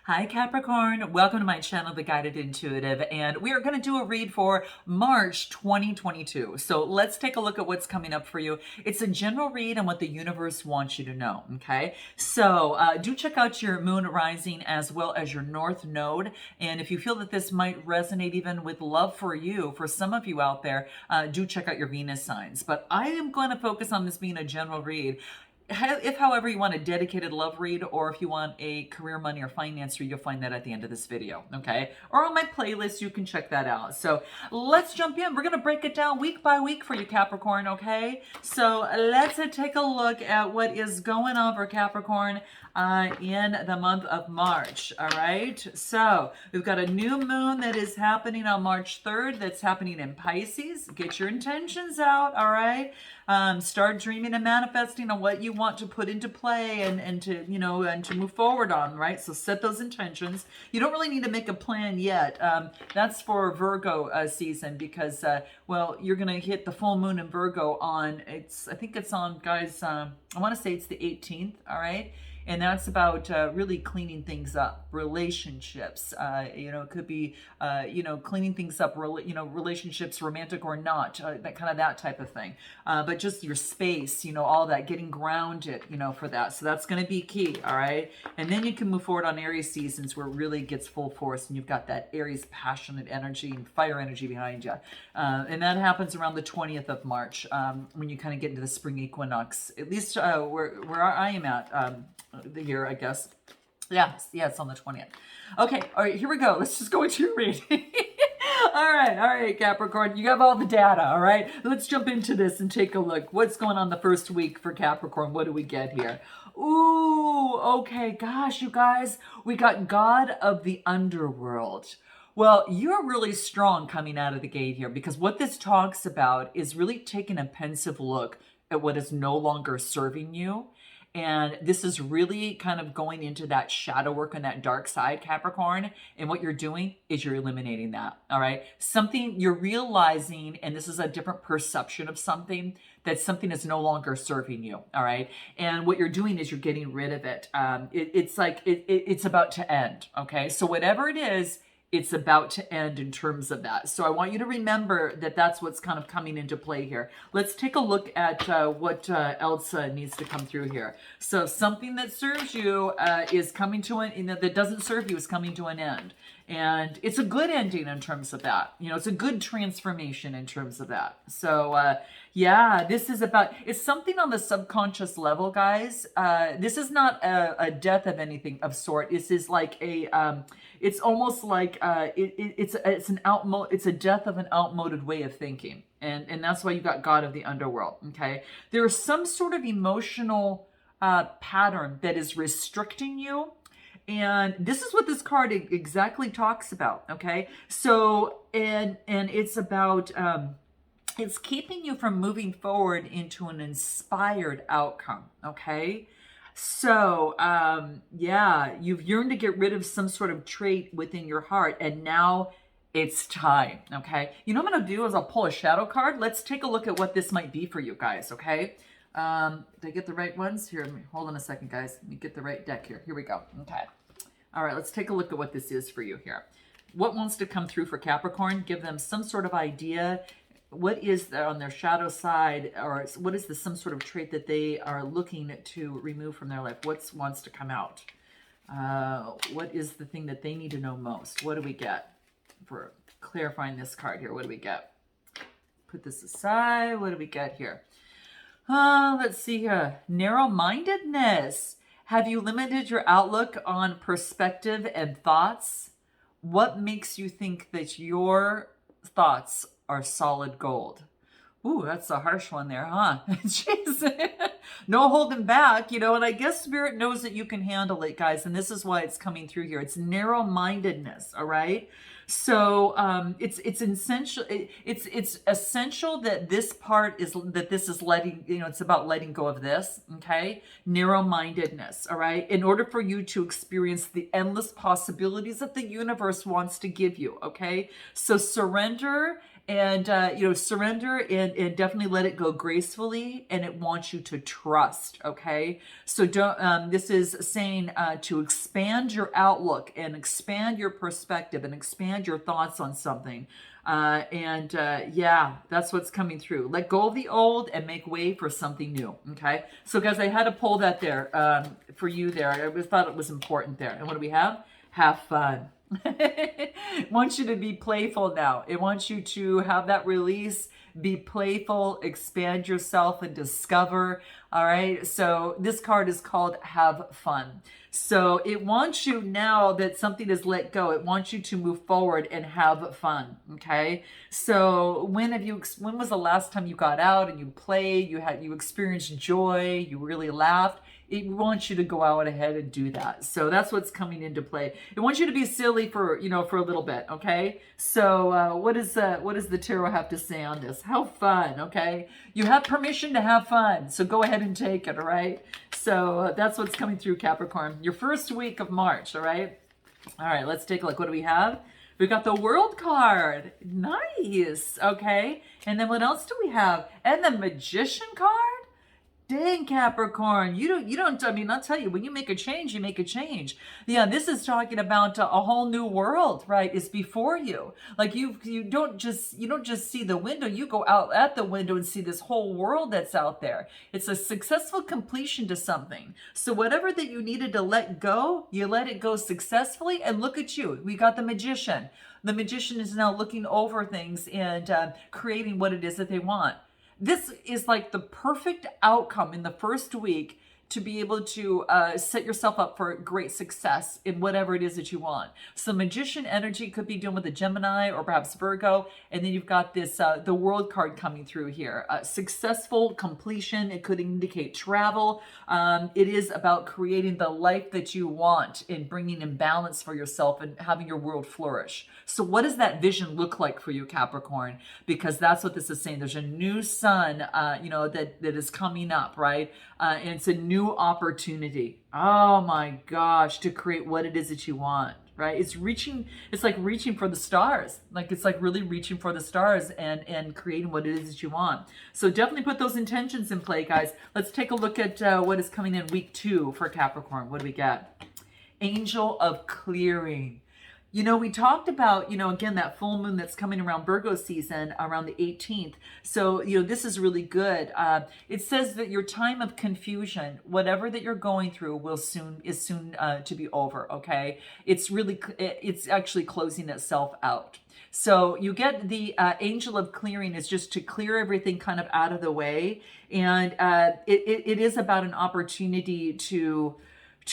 Hi Capricorn, welcome to my channel, The Guided Intuitive, and we are going to do a read for March 2022. So let's take a look at what's coming up for you. It's a general read on what the universe wants you to know, okay? So do check out your moon rising as well as your north node, and if you feel that this might resonate even with love for you, for some of you out there, do check out your Venus signs. But I am going to focus on this being a general read. If, however, you want a dedicated love read, or if you want a career, money, or finance read, you'll find that at the end of this video, okay? Or on my playlist, you can check that out. So let's jump in. We're going to break it down week by week for you, Capricorn, okay? So let's take a look at what is going on for Capricorn in the month of March, all right? So we've got a new moon that is happening on March 3rd that's happening in Pisces. Get your intentions out, all right? Start dreaming and manifesting on what you want to put into play and to, and to move forward on, right? So set those intentions. You don't really need to make a plan yet. That's for Virgo season because, well, you're going to hit the full moon in Virgo on, I think it's on, guys, I want to say it's the 18th, all right? And that's about really cleaning things up, relationships. It could be, cleaning things up, relationships, romantic or not, that type of thing. But just your space, all that, getting grounded, for that. So that's going to be key, all right? And then you can move forward on Aries seasons where it really gets full force and you've got that Aries passionate energy and fire energy behind you. And that happens around the 20th of March when you kind of get into the spring equinox, at least where I am at. The year, I guess. Yeah, it's on the 20th. Okay, all right, here we go. Let's just go into your reading. All right, Capricorn, you have all the data, all right? Let's jump into this and take a look. What's going on the first week for Capricorn? What do we get here? Ooh, okay, gosh, you guys, we got God of the Underworld. Well, you're really strong coming out of the gate here because what this talks about is really taking a pensive look at what is no longer serving you. And this is really kind of going into that shadow work and that dark side, Capricorn. And what you're doing is you're eliminating that. All right. Something you're realizing, and this is a different perception of something, that something is no longer serving you. All right. And what you're doing is you're getting rid of it. It's about to end. Okay. So whatever it is, it's about to end in terms of that. So I want you to remember that that's what's kind of coming into play here. Let's take a look at what else needs to come through here. So something that serves you is coming to an, that doesn't serve you is coming to an end. And it's a good ending in terms of that. It's a good transformation in terms of that. So yeah, this is about, it's something on the subconscious level, guys. This is not a death of anything of sort. This is like it's almost like it's a death of an outmoded way of thinking. And that's why you got God of the Underworld, okay? There is some sort of emotional pattern that is restricting you. And this is what this card exactly talks about, okay? So, and it's about, it's keeping you from moving forward into an inspired outcome, okay? So, yeah, you've yearned to get rid of some sort of trait within your heart, and now it's time, okay? What I'm going to do is I'll pull a shadow card. Let's take a look at what this might be for you guys, okay? Did I get the right ones? Here, hold on a second, guys. Let me get the right deck here. Here we go. Okay. All right, let's take a look at what this is for you here. What wants to come through for Capricorn? Give them some sort of idea. What is there on their shadow side, or what is some sort of trait that they are looking to remove from their life? What wants to come out? What is the thing that they need to know most? What do we get for clarifying this card here? What do we get? Put this aside. What do we get here? Let's see here. Narrow-mindedness. Have you limited your outlook on perspective and thoughts? What makes you think that your thoughts are solid gold? Ooh, that's a harsh one there, huh? Jeez. No holding back, and I guess Spirit knows that you can handle it, guys, and this is why it's coming through here. It's narrow-mindedness, all right? So it's essential. It's essential that this is letting, it's about letting go of this, okay? Narrow-mindedness, all right? In order for you to experience the endless possibilities that the universe wants to give you, okay? So surrender And, surrender and definitely let it go gracefully. And it wants you to trust. Okay. So this is saying to expand your outlook and expand your perspective and expand your thoughts on something. Yeah, that's what's coming through. Let go of the old and make way for something new. Okay. So guys, I had to pull that there for you there. I thought it was important there. And what do we have? Have fun. It wants you to be playful now. It wants you to have that release, be playful, expand yourself and discover. All right. So this card is called Have Fun. So it wants you, now that something is let go, it wants you to move forward and have fun. Okay. So when was the last time you got out and you played, you experienced joy, you really laughed? It wants you to go out ahead and do that. So that's what's coming into play. It wants you to be silly for a little bit. Okay. So what does the tarot have to say on this? How fun. Okay. You have permission to have fun. So go ahead and take it. All right. So that's what's coming through, Capricorn. Your first week of March. All right. All right. Let's take a look. What do we have? We got the World card. Nice. Okay. And then what else do we have? And the Magician card. Dang, Capricorn, you don't, I mean, I'll tell you, when you make a change, you make a change. Yeah, this is talking about a whole new world, right? Is before you. Like you don't just see the window, you go out at the window and see this whole world that's out there. It's a successful completion to something. So whatever that you needed to let go, you let it go successfully, and look at you. We got the Magician. The Magician is now looking over things and creating what it is that they want. This is like the perfect outcome in the first week to be able to set yourself up for great success in whatever it is that you want. So Magician energy could be dealing with a Gemini or perhaps Virgo. And then you've got this, the World card coming through here. Successful completion. It could indicate travel. It is about creating the life that you want and bringing in balance for yourself and having your world flourish. So what does that vision look like for you, Capricorn? Because that's what this is saying. There's a new sun, that is coming up, right? And it's a new opportunity. Oh my gosh, to create what it is that you want, right? It's like reaching for the stars. Like it's like really reaching for the stars and creating what it is that you want. So definitely put those intentions in play, guys. Let's take a look at what is coming in week 2 for Capricorn. What do we got? Angel of Clearing. We talked about, again, that full moon that's coming around Virgo season around the 18th. So, this is really good. It says that your time of confusion, whatever that you're going through, is soon to be over. Okay. It's actually closing itself out. So you get the Angel of Clearing is just to clear everything kind of out of the way. And it is about an opportunity to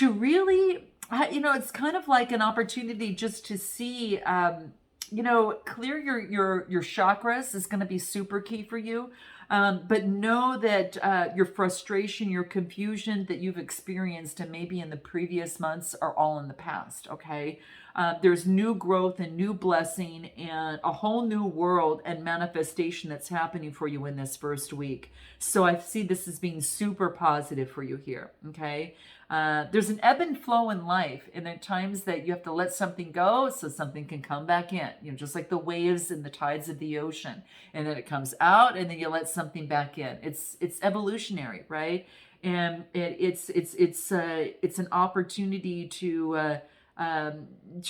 really, it's kind of like an opportunity just to see, clear your chakras is going to be super key for you. But know that your frustration, your confusion that you've experienced and maybe in the previous months are all in the past, okay? There's new growth and new blessing and a whole new world and manifestation that's happening for you in this first week. So I see this as being super positive for you here, okay? There's an ebb and flow in life, and there are times that you have to let something go so something can come back in, just like the waves and the tides of the ocean. And then it comes out, and then you let something back in. It's evolutionary, right? And it's an opportunity to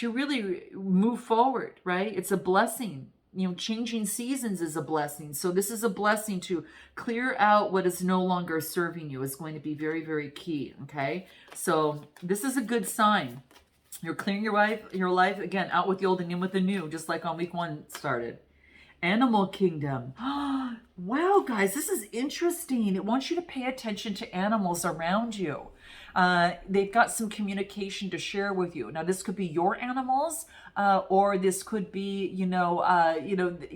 really move forward, right? It's a blessing. Changing seasons is a blessing. So this is a blessing to clear out what is no longer serving you is going to be very, very key. Okay. So this is a good sign. You're clearing your life again, out with the old and in with the new, just like on week 1 started. Animal Kingdom. Wow, guys, this is interesting. It wants you to pay attention to animals around you. They've got some communication to share with you. Now, this could be your animals, or this could be,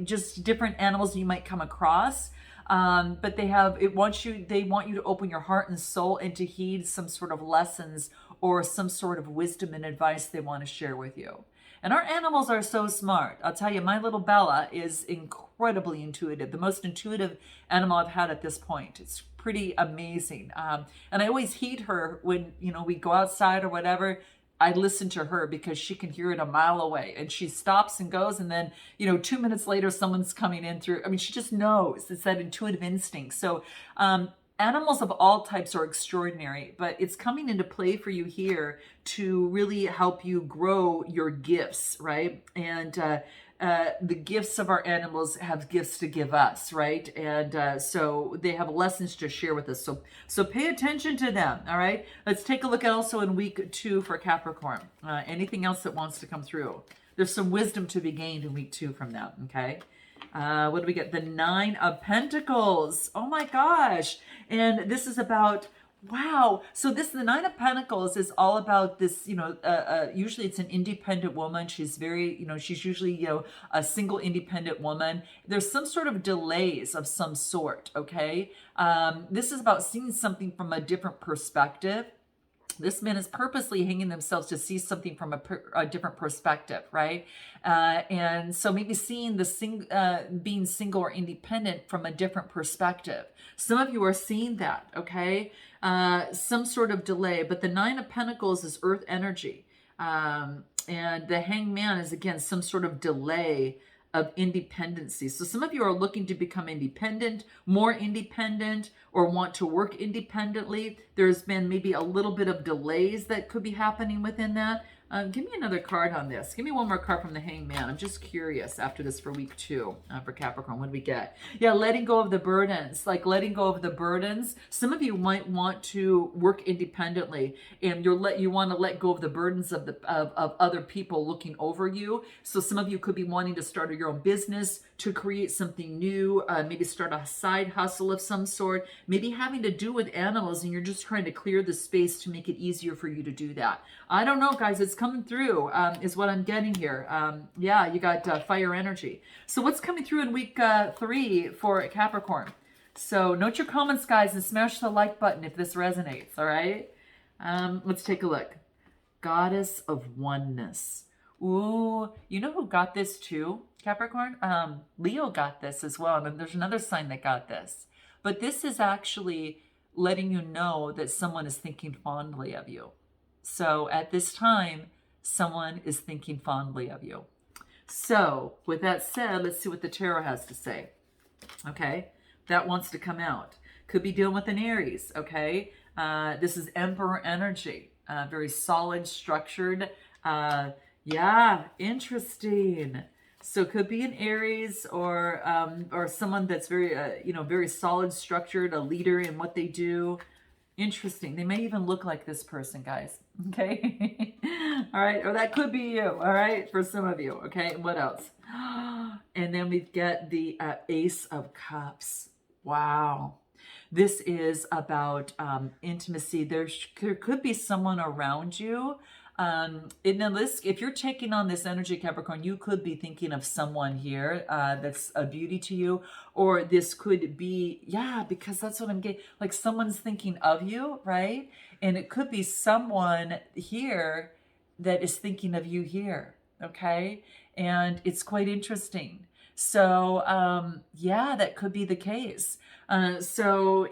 just different animals you might come across. But they want you to open your heart and soul and to heed some sort of lessons or some sort of wisdom and advice they want to share with you. And our animals are so smart. I'll tell you, my little Bella is incredibly intuitive, the most intuitive animal I've had at this point. It's pretty amazing. And I always heed her when, we go outside or whatever. I listen to her because she can hear it a mile away, and she stops and goes, and then 2 minutes later someone's coming in through. I mean, she just knows. It's that intuitive instinct. So animals of all types are extraordinary, but it's coming into play for you here to really help you grow your gifts, right? And the gifts of our animals have gifts to give us, right? And so they have lessons to share with us. So pay attention to them, all right? Let's take a look also in week 2 for Capricorn. Anything else that wants to come through? There's some wisdom to be gained in week 2 from that, okay? What do we get? The 9 of Pentacles. Oh my gosh. And this is about, wow. So the 9 of Pentacles is all about this, usually it's an independent woman. She's very, she's usually, a single independent woman. There's some sort of delays of some sort, okay? This is about seeing something from a different perspective. This man is purposely hanging themselves to see something from a different perspective, right? And so maybe seeing being single or independent from a different perspective. Some of you are seeing that, okay? Some sort of delay, but the 9 of Pentacles is earth energy. And the Hanged Man is, again, some sort of delay of independency. So some of you are looking to become independent, more independent, or want to work independently. There's been maybe a little bit of delays that could be happening within that. Give me another card on this. Give me one more card from the Hanged Man. I'm just curious after this for week 2 for Capricorn. What do we get? Yeah, letting go of the burdens. Like letting go of the burdens. Some of you might want to work independently, and you want to let go of the burdens of other people looking over you. So some of you could be wanting to start your own business, to create something new, maybe start a side hustle of some sort, maybe having to do with animals, and you're just trying to clear the space to make it easier for you to do that. I don't know, guys. It's coming through, is what I'm getting here. Yeah, you got fire energy. So what's coming through in week 3 for Capricorn? So note your comments, guys, and smash the like button if this resonates, all right? Let's take a look. Goddess of Oneness. Ooh, you know who got this too, Capricorn? Leo got this as well. And then there's another sign that got this. But this is actually letting you know that someone is thinking fondly of you. So at this time, someone is thinking fondly of you. So with that said, let's see what the tarot has to say. Okay, that wants to come out. Could be dealing with an Aries, okay? This is Emperor energy. Very solid, structured. Yeah, interesting. So could be an Aries or someone that's very, very solid, structured, a leader in what they do. Interesting. They may even look like this person, guys. Okay. All right. Or that could be you. All right. For some of you. Okay. What else? And then we get the Ace of Cups. Wow. This is about intimacy. There could be someone around you. If you're taking on this energy, Capricorn, you could be thinking of someone here that's a beauty to you, or this could be, yeah, because that's what I'm getting, like someone's thinking of you, right? And it could be someone here that is thinking of you here, okay? And it's quite interesting. So, yeah, that could be the case. So,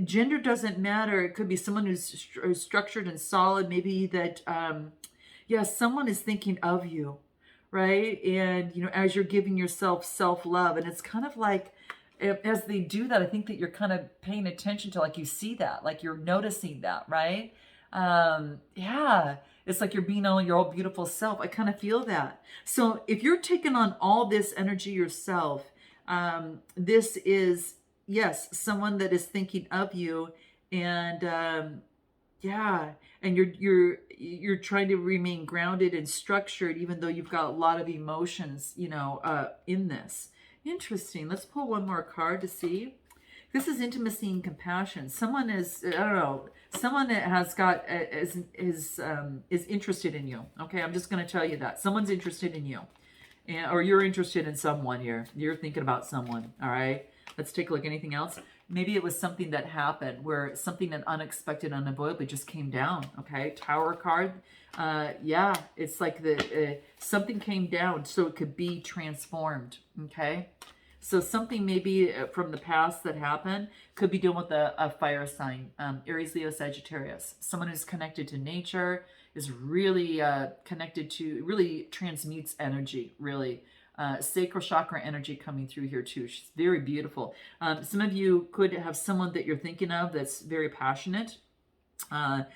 gender doesn't matter. It could be someone who's structured and solid. Maybe that, someone is thinking of you, right? And, as you're giving yourself self-love, and it's kind of like, as they do that, I think that you're kind of paying attention to, like, you see that, like you're noticing that, right? Yeah, it's like you're being on your own beautiful self. I kind of feel that. So if you're taking on all this energy yourself, this is, yes, someone that is thinking of you, and and you're trying to remain grounded and structured, even though you've got a lot of emotions, in this. Interesting. Let's pull one more card to see. This is intimacy and compassion. Someone is, I don't know, someone that has got is interested in you. Okay, I'm just going to tell you that someone's interested in you, or you're interested in someone here. You're thinking about someone. All right. Let's take a look. Anything else? Maybe it was something that happened where something that unexpected, unavoidably just came down. Okay, Tower card. Yeah, it's like something came down, so it could be transformed. Okay. So something maybe from the past that happened could be dealing with a fire sign, Aries, Leo, Sagittarius. Someone who's connected to nature, is really connected to, really transmutes energy, really. Sacral chakra energy coming through here too. She's very beautiful. Some of you could have someone that you're thinking of that's very passionate, or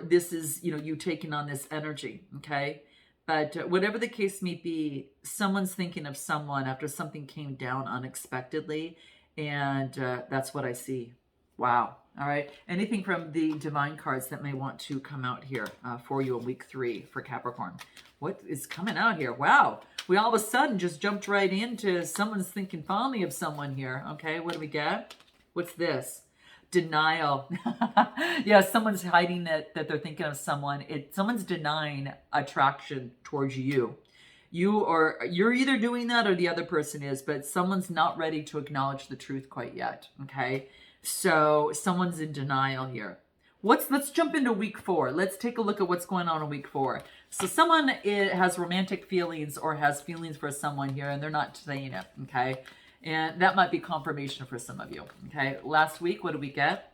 this is, you taking on this energy, okay? But whatever the case may be, someone's thinking of someone after something came down unexpectedly, and that's what I see. Wow. All right. Anything from the divine cards that may want to come out here for you in week 3 for Capricorn? What is coming out here? Wow. We all of a sudden just jumped right into someone's thinking fondly of someone here. Okay. What do we get? What's this? Denial. Yeah, someone's hiding that they're thinking of someone. Someone's denying attraction towards you. You're either doing that or the other person is, but someone's not ready to acknowledge the truth quite yet. Okay. So someone's in denial here. Let's jump into week 4. Let's take a look at what's going on in week 4. So someone has romantic feelings or has feelings for someone here, and they're not saying it, okay? And that might be confirmation for some of you, okay? Last week, what did we get?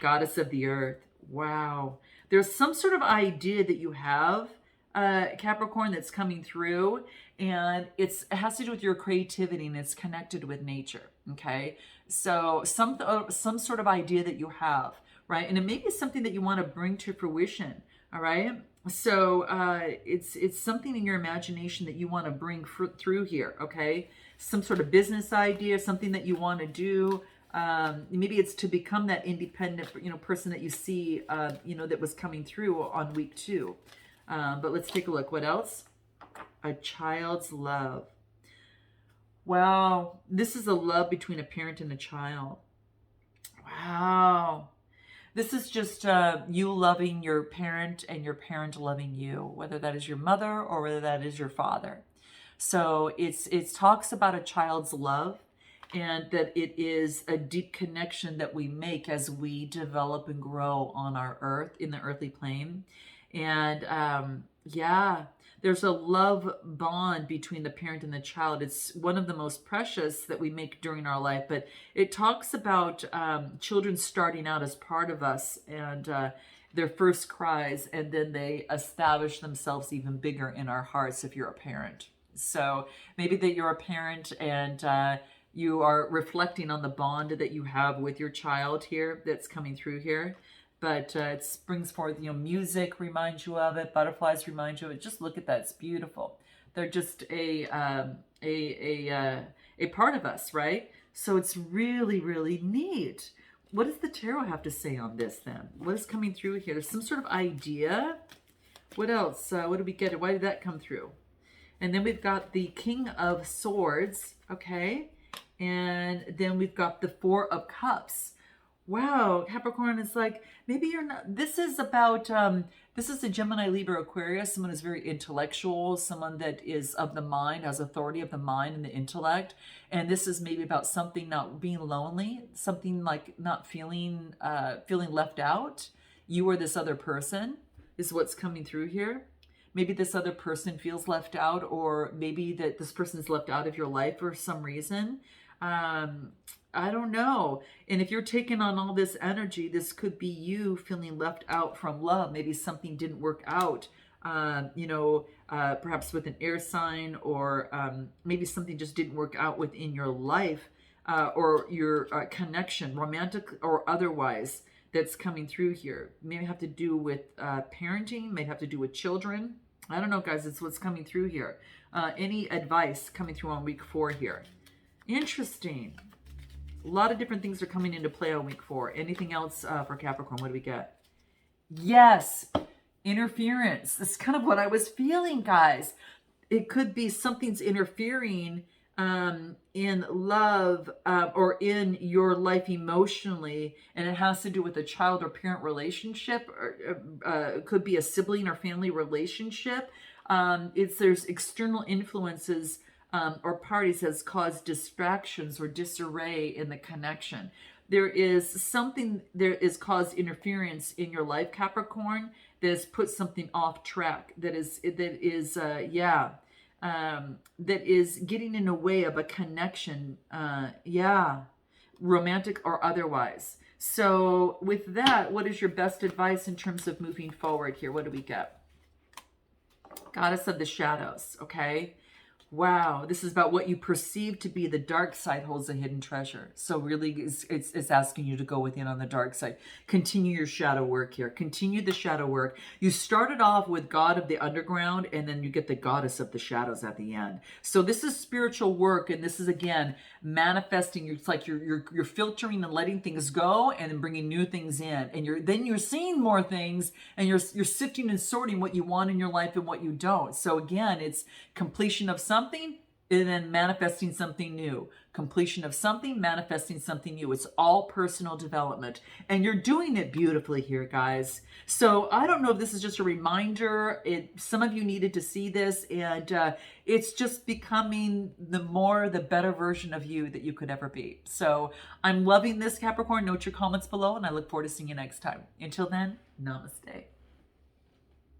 Goddess of the Earth. Wow. There's some sort of idea that you have, Capricorn, that's coming through, and it has to do with your creativity, and it's connected with nature, okay? So some sort of idea that you have, right? And it may be something that you want to bring to fruition, all right? So it's something in your imagination that you want to bring through here, okay? Some sort of business idea, something that you want to do. Maybe it's to become that independent, person that you see, that was coming through on week 2. But let's take a look. What else? A child's love. Wow. This is a love between a parent and a child. Wow. This is just you loving your parent and your parent loving you, whether that is your mother or whether that is your father. So it talks about a child's love, and that it is a deep connection that we make as we develop and grow on our earth, in the earthly plane. And there's a love bond between the parent and the child. It's one of the most precious that we make during our life, but it talks about children starting out as part of us, and their first cries, and then they establish themselves even bigger in our hearts if you're a parent. So maybe that you're a parent and you are reflecting on the bond that you have with your child here that's coming through here. But it brings forth, music reminds you of it. Butterflies remind you of it. Just look at that. It's beautiful. They're just a part of us, right? So it's really, really neat. What does the tarot have to say on this then? What is coming through here? There's some sort of idea. What else? What did we get? Why did that come through? And then we've got the King of Swords, okay? And then we've got the Four of Cups. Wow, Capricorn is like, maybe you're not, this is about, this is a Gemini, Libra, Aquarius, someone who's very intellectual, someone that is of the mind, has authority of the mind and the intellect. And this is maybe about something not being lonely, something like not feeling left out. You or this other person is what's coming through here. Maybe this other person feels left out, or maybe that this person is left out of your life for some reason. I don't know. And if you're taking on all this energy, this could be you feeling left out from love. Maybe something didn't work out, perhaps with an air sign, or maybe something just didn't work out within your life, or your connection, romantic or otherwise, that's coming through here. Maybe have to do with parenting, may have to do with children. I don't know, guys. It's what's coming through here. Any advice coming through on week 4 here? Interesting. A lot of different things are coming into play on week 4. Anything else for Capricorn? What do we get? Yes, interference. This is kind of what I was feeling, guys. It could be something's interfering in love or in your life emotionally, and it has to do with a child or parent relationship, or it could be a sibling or family relationship. There's external influences or parties has caused distractions or disarray in the connection. There is caused interference in your life, Capricorn, that has put something off track, that is getting in the way of a connection, romantic or otherwise. So with that, what is your best advice in terms of moving forward here? What do we get? Goddess of the shadows, okay? Wow, this is about what you perceive to be the dark side holds a hidden treasure. So really it's asking you to go within on the dark side. Continue your shadow work here. Continue the shadow work. You started off with God of the underground, and then you get the goddess of the shadows at the end. So this is spiritual work, and this is, again, manifesting. It's like you're filtering and letting things go and then bringing new things in. And you're seeing more things, and you're sifting and sorting what you want in your life and what you don't. So again, it's completion of something and then manifesting something new. Completion of something, manifesting something new. It's all personal development. And you're doing it beautifully here, guys. So I don't know if this is just a reminder. Some of you needed to see this, and it's just becoming the better version of you that you could ever be. So I'm loving this, Capricorn. Note your comments below, and I look forward to seeing you next time. Until then, namaste.